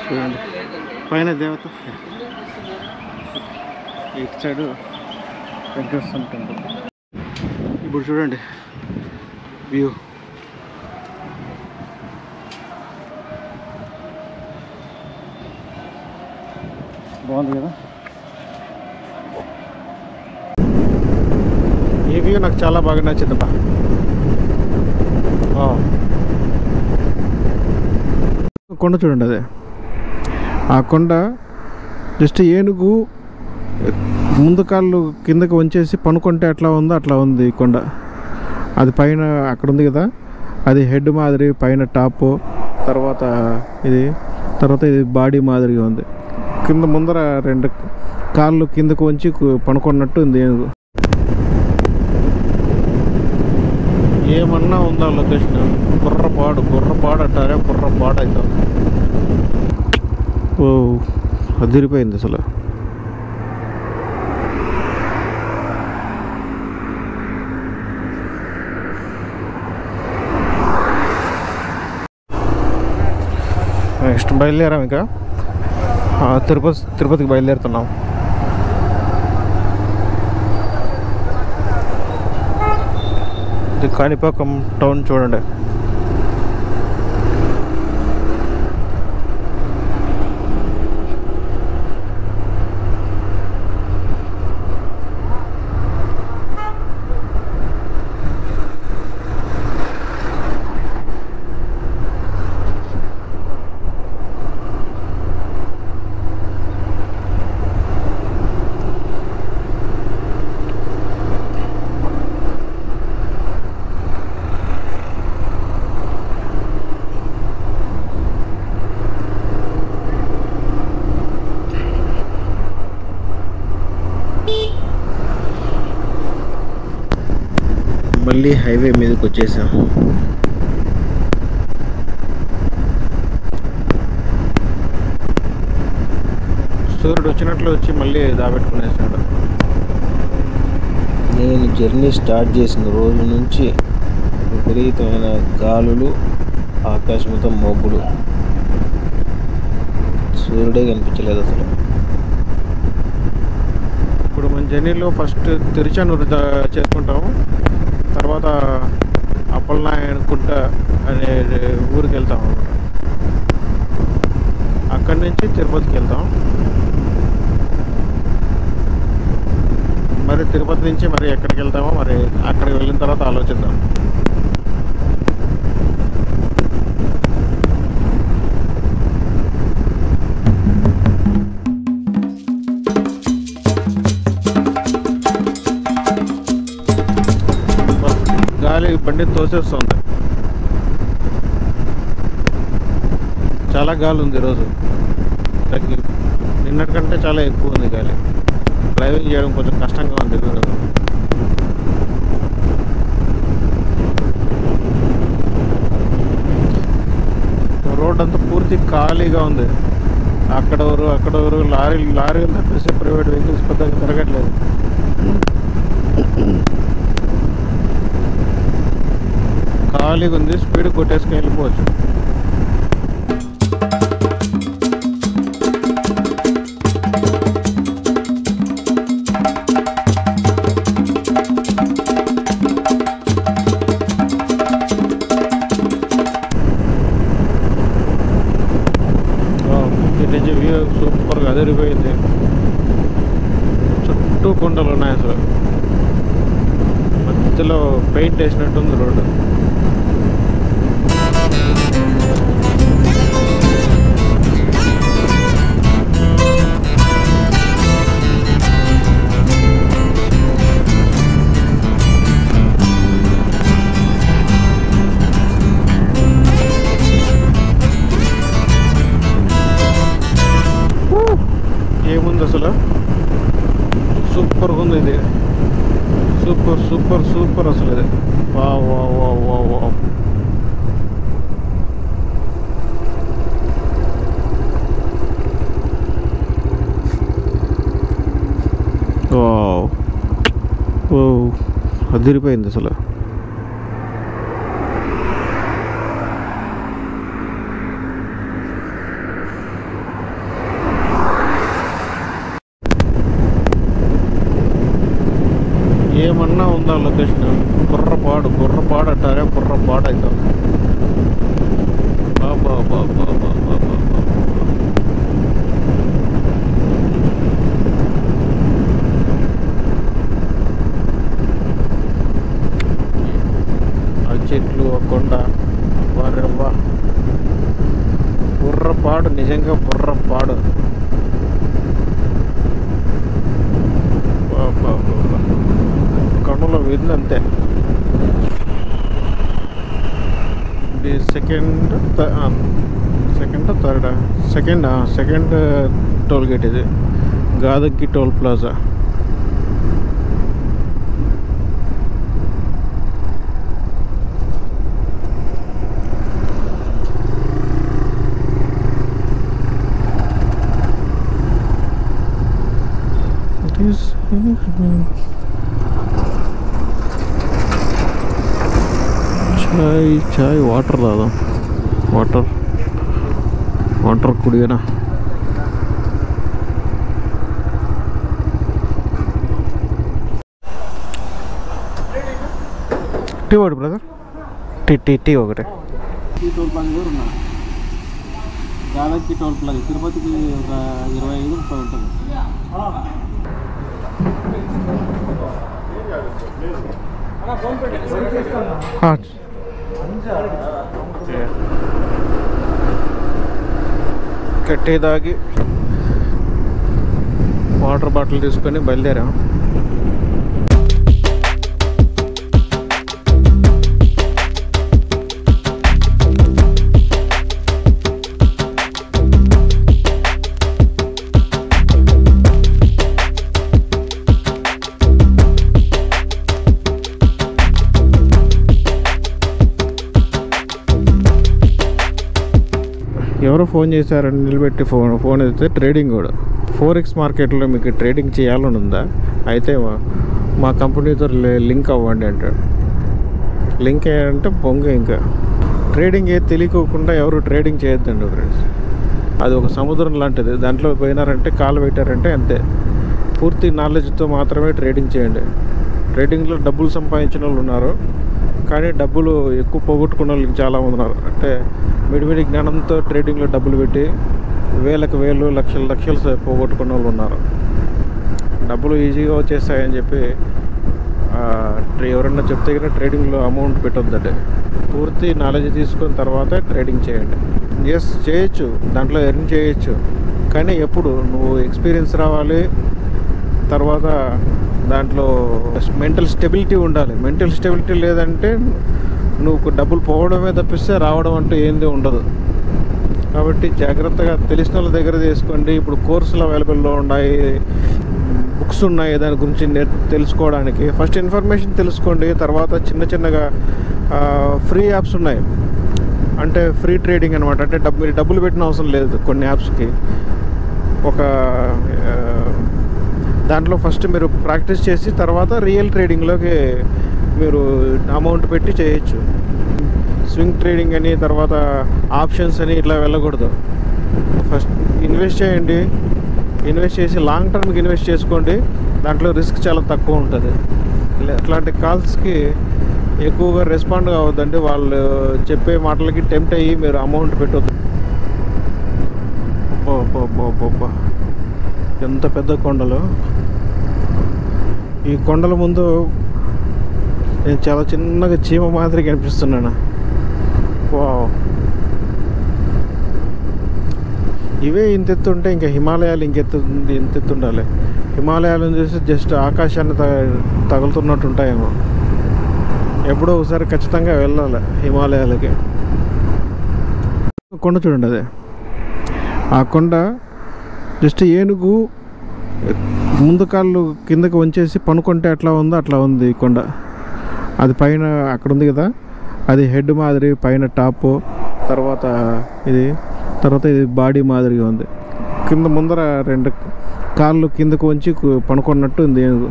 చూడండి పైన దేవత, ఇటు సైడు వెంకటేశ్వర టెంపుల్. ఇప్పుడు చూడండి వ్యూ. బాగుంది కదా. ఈ వ్యూ నాకు చాలా బాగా నచ్చిందబ్బా. కొండ చూడండి, అదే ఆ కొండ. జస్ట్ ఏనుగు ముందు కాళ్ళు కిందకి వంచేసి పనుకుంటే ఎట్లా ఉందో అట్లా ఉంది ఈ కొండ. అది పైన అక్కడ ఉంది కదా, అది హెడ్ మాదిరి పైన టాపు, తర్వాత ఇది బాడీ మాదిరిగా ఉంది. కింద ముందర రెండు కాళ్ళు కిందకు వంచి పనుకున్నట్టు ఉంది ఏనుగు. ఏమన్నా ఉందా లొకేషన్? బుర్రపాడు అంటారే, బుర్రపాడు అవుతుంది. ఓ అదిరిపోయింది అసలు. నెక్స్ట్ బయలుదేరాం, ఇంకా తిరుపతికి బయలుదేరుతున్నాం. ఇది కాణిపాకం టౌన్ చూడండి. మళ్ళీ హైవే మీదకి వచ్చేసాం. సూర్యుడు వచ్చినట్లు వచ్చి మళ్ళీ దాబెట్టుకునేసాడు. నేను జర్నీ స్టార్ట్ చేసిన రోజు నుంచి విపరీతమైన గాలులు, ఆకాశంతో మబ్బులు, సూర్యుడే కనిపించలేదు అసలు. ఇప్పుడు మన జర్నీలో ఫస్ట్ తిరుచానూరు చేసుకుంటాము, తర్వాత అప్పలనాయన గుట్ట అనే ఊరికి వెళ్తాం అన్నమాట. అక్కడి నుంచి తిరుపతికి వెళ్తాం. మరి తిరుపతి నుంచి మరి ఎక్కడికి వెళ్తామో మరి అక్కడికి వెళ్ళిన తర్వాత ఆలోచిద్దాం. గాలి బండి తోసేస్తుంది, చాలా గాలి ఉంది ఈరోజు. నిన్నటికంటే చాలా ఎక్కువ ఉంది గాలి. డ్రైవింగ్ చేయడం కొంచెం కష్టంగా ఉంది ఈరోజు. రోడ్ అంతా పూర్తి ఖాళీగా ఉంది. అక్కడెవరు లారీలు తప్పేసి ప్రైవేట్ వెహికల్స్ పెద్దగా తిరగట్లేదు. ఖాళీగా ఉంది, స్పీడ్ కొట్టేసుకుని వెళ్ళిపోవచ్చు. ఇది వ్యూ సూపర్గా అదిరిపోయింది. చుట్టూ కొండలు ఉన్నాయి, అసలు మధ్యలో పెయింట్ వేసినట్టుంది రోడ్డు. ఏముంది అసలు, సూపర్గా ఉంది ఇది. సూపర్ సూపర్ సూపర్ అసలు ఇది. వా వా వా వా వా. ఓ అదిరిపోయింది అసలు. ఎక్కడన్నా ఉందా లొకేషన్? గుర్రపాడు అంటారే, గుర్రపాడు అయితే బాబా బాబా బాబా బాబా. ఆ చెట్లు, ఆ కొండ, వారెవ్వా బుర్రపాడు, నిజంగా బుర్రపాడు. కన్నులో విందు అంతే. ఇది సెకండ్ టోల్ గేట్ ఇది, గాదగ్గి టోల్ ప్లాజా. చాయ్ వాటర్ దాదాం, వాటర్ కుడియనా. టీ ఒకటి బ్రదర్, టీ ఒకటే. ఈ టోల్ ప్లాజా కూడా ఉన్నా, గాదగ్గి టోల్ ప్లాజా తిరుపతికి ఒక 25-30 ఉంటుంది. టీ తాగి వాటర్ బాటిల్ తీసుకొని బయలుదేరాం. ఎవరో ఫోన్ చేశారని నిలబెట్టి ఫోన్ అయితే ట్రేడింగ్ కూడా. ఫోరెక్స్ మార్కెట్లో మీకు ట్రేడింగ్ చేయాలని ఉందా? అయితే మా కంపెనీతో లింక్ అవ్వండి అంటాడు. లింక్ అయ్యారంటే ఇంకా ట్రేడింగ్ ఏది తెలియకోకుండా ఎవరు ట్రేడింగ్ చేయొద్దండి ఫ్రెండ్స్. అది ఒక సముద్రం లాంటిది, దాంట్లో పోయినారంటే కాలు పెట్టారంటే అంతే. పూర్తి నాలెడ్జ్తో మాత్రమే ట్రేడింగ్ చేయండి. ట్రేడింగ్లో డబ్బులు సంపాదించిన వాళ్ళు ఉన్నారు, కానీ డబ్బులు ఎక్కువ పోగొట్టుకున్న వాళ్ళు చాలామంది ఉన్నారు. అంటే మిడిమిడి జ్ఞానంతో ట్రేడింగ్లో డబ్బులు పెట్టి వేలు లక్షలు పోగొట్టుకున్న వాళ్ళు ఉన్నారు. డబ్బులు ఈజీగా వచ్చేస్తాయని చెప్పి ఎవరన్నా చెప్తే కనుక ట్రేడింగ్లో అమౌంట్ పెట్టొద్దండి. పూర్తి నాలెడ్జ్ తీసుకున్న తర్వాత ట్రేడింగ్ చేయండి. ఎస్ చేయొచ్చు, దాంట్లో ఎర్న్ చేయొచ్చు, కానీ ఎప్పుడు నువ్వు ఎక్స్పీరియన్స్ రావాలి. తర్వాత దాంట్లో మెంటల్ స్టెబిలిటీ ఉండాలి. మెంటల్ స్టెబిలిటీ లేదంటే నువ్వు డబ్బులు పోవడమే తప్పిస్తే రావడం అంటూ ఏంది ఉండదు. కాబట్టి జాగ్రత్తగా తెలిసిన వాళ్ళ దగ్గర తీసుకోండి. ఇప్పుడు కోర్సులు అవైలబుల్లో ఉన్నాయి, బుక్స్ ఉన్నాయి దాని గురించి తెలుసుకోవడానికి. ఫస్ట్ ఇన్ఫర్మేషన్ తెలుసుకోండి, తర్వాత చిన్నగా ఫ్రీ యాప్స్ ఉన్నాయి. అంటే ఫ్రీ ట్రేడింగ్ అనమాట. అంటే మీరు డబ్బులు పెట్టిన అవసరం లేదు కొన్ని యాప్స్కి. దాంట్లో ఫస్ట్ మీరు ప్రాక్టీస్ చేసి తర్వాత రియల్ ట్రేడింగ్లోకి మీరు అమౌంట్ పెట్టి చేయొచ్చు. స్వింగ్ ట్రేడింగ్ అని, తర్వాత ఆప్షన్స్ అని ఇట్లా వెళ్ళకూడదు. ఫస్ట్ ఇన్వెస్ట్ చేయండి, ఇన్వెస్ట్ చేసి లాంగ్ టర్మ్కి ఇన్వెస్ట్ చేసుకోండి. దాంట్లో రిస్క్ చాలా తక్కువ ఉంటుంది. అట్లాంటి కాల్స్కి ఎక్కువగా రెస్పాండ్ కావద్దండి. వాళ్ళు చెప్పే మాటలకి టెంప్ట్ అయ్యి మీరు అమౌంట్ పెట్టొద్దు. ఎంత పెద్ద కొండలు! ఈ కొండల ముందు నేను చాలా చిన్నగా చీమ మాదిరి కనిపిస్తున్నాను. వావ్, ఇవే ఇంతెత్తు ఉంటే ఇంకా హిమాలయాలు ఇంతెత్తు ఉండాలి. హిమాలయాలను చూసి జస్ట్ ఆకాశాన్ని తగులుతున్నట్టు ఉంటాయేమో. ఎప్పుడో ఒకసారి ఖచ్చితంగా వెళ్ళాలి హిమాలయాలకి. కొండ చూడండి, అదే ఆ కొండ. జస్ట్ ఏనుగు ముందు కాళ్ళు కిందకి వంచేసి పనుకుంటే ఎట్లా ఉందో అట్లా ఉంది ఈ కొండ. అది పైన అక్కడ ఉంది కదా, అది హెడ్ మాదిరి పైన టాప్, తర్వాత ఇది బాడీ మాదిరిగా ఉంది. కింద ముందర 2 కాళ్ళు కిందకు వంచి పనుకున్నట్టు ఉంది ఏనుగు.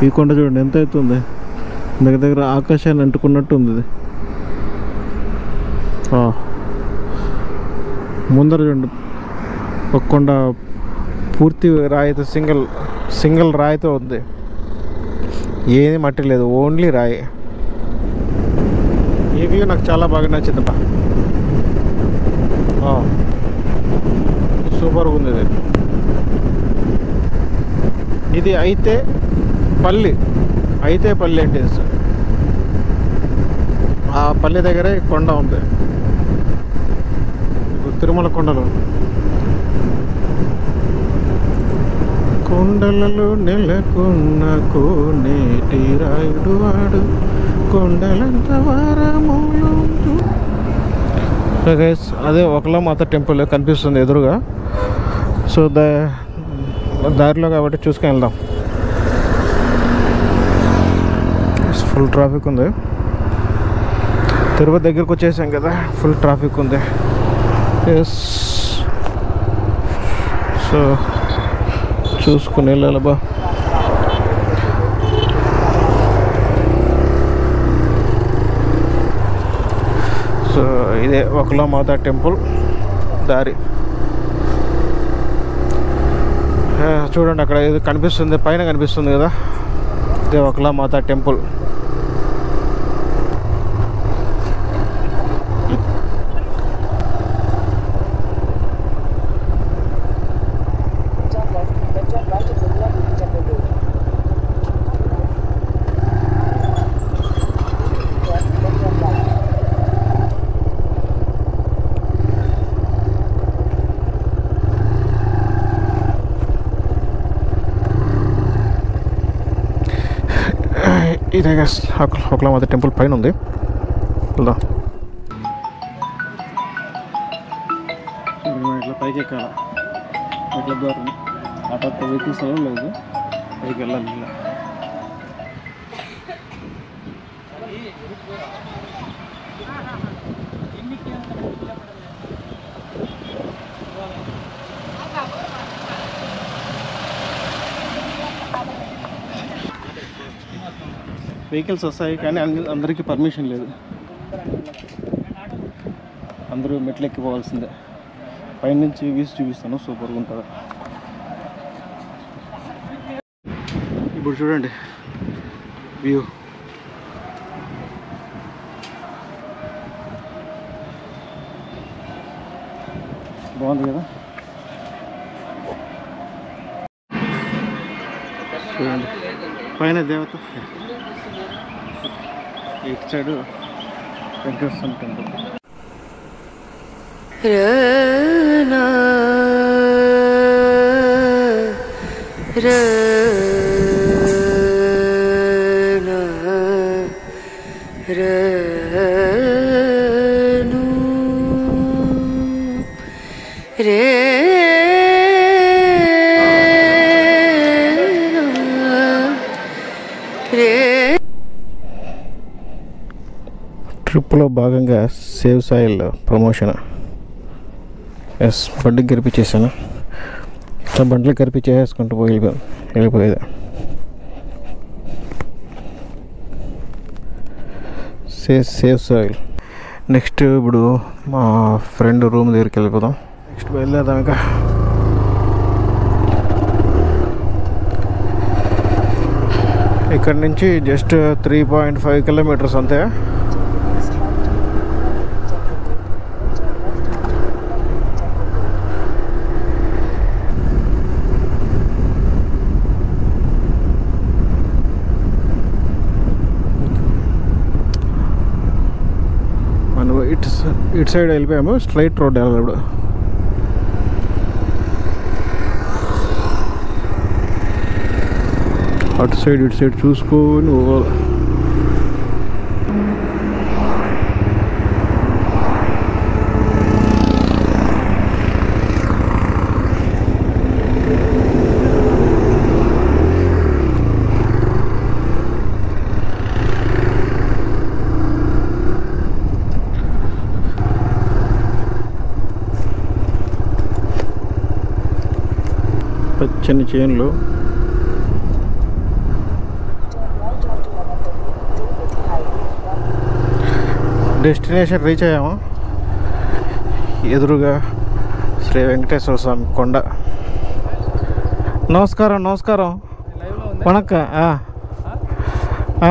ఈ కొండ చూడండి ఎంత అవుతుంది, దగ్గర ఆకాశాన్ని అంటుకున్నట్టు ఉంది ఇది. ముందర చూడండి ఒక కొండ పూర్తి రాయితో సింగిల్ సింగిల్ రాయితో ఉంది, ఏది మట్టి లేదు, ఓన్లీ రాయి. ఈ వ్యూ నాకు చాలా బాగా నచ్చిందబ్బా. సూపర్గా ఉంది ఇది. ఇది అయితే పల్లి అంటే ఆ పల్లి దగ్గరే కొండ ఉంది, తిరుమల కొండలు. కొండలలో నెలకొన్న కోనేటి రాయుడు వాడు కొండలంత వారములు. అదే ఒకలామాత టెంపుల్ కనిపిస్తుంది ఎదురుగా. సో దారిలో కాబట్టి చూసుకొని వెళ్దాం. ఫుల్ ట్రాఫిక్ ఉంది. తిరుపతి దగ్గరకు వచ్చేసాం కదా, ఫుల్ ట్రాఫిక్ ఉంది. ఎస్, సో చూసుకుని వెళ్ళాలి బా. సో ఇదే ఒకలామాత టెంపుల్ దారి. చూడండి అక్కడ ఏదో కనిపిస్తుంది, పైన కనిపిస్తుంది కదా, ఇదే ఒకలామాత టెంపుల్. ఇదే ఒకలామాత టెంపుల్ పైన ఉంది. వెళ్దాం. ఇట్లా పైకి ఎక్కాల, ఇట్లా దూరం అటు వెహికల్స్ లేదు, పైకి వెళ్ళాలి. ఇలా వెహికల్స్ వస్తాయి కానీ అందరికీ పర్మిషన్ లేదు, అందరూ మెట్లు ఎక్కిపోవాల్సిందే. పైనుంచి వ్యూస్ చూపిస్తాను, సూపర్గా ఉంటుంది. ఇప్పుడు చూడండి వ్యూ. బాగుంది కదా. చూడండి పైన దేవత, ఇటు సైడ్ వెంకటేశ్వర టెంపుల్. ట్రిప్లో భాగంగా సేవ్ సాయిల్ ప్రమోషన్. ఎస్, బండికి గరిపించేసాను. ఇట్లా బండ్లు గరిపించేసుకుంటూ వెళ్ళిపోయేది. Save soil. నెక్స్ట్ ఇప్పుడు మా ఫ్రెండ్ రూమ్ దగ్గరికి వెళ్ళిపోదాం. నెక్స్ట్ బయలుదేరదాం. ఇంకా ఇక్కడ నుంచి జస్ట్ 3.5 కిలోమీటర్స్ అంతే. మనం ఇటు సైడ్ వెళ్ళిపోయాము, స్ట్రైట్ రోడ్ వెళ్ళాలి. ఇప్పుడు అటు సైడ్ ఇటు సైడ్ చూసుకొని పోవాలి. పచ్చని చేనులు. డెస్టినేషన్ రీచ్ అయ్యాము. ఎదురుగా శ్రీ వెంకటేశ్వర స్వామి కొండ. నమస్కారం నమస్కారం వణక్క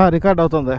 రికార్డ్ అవుతుంది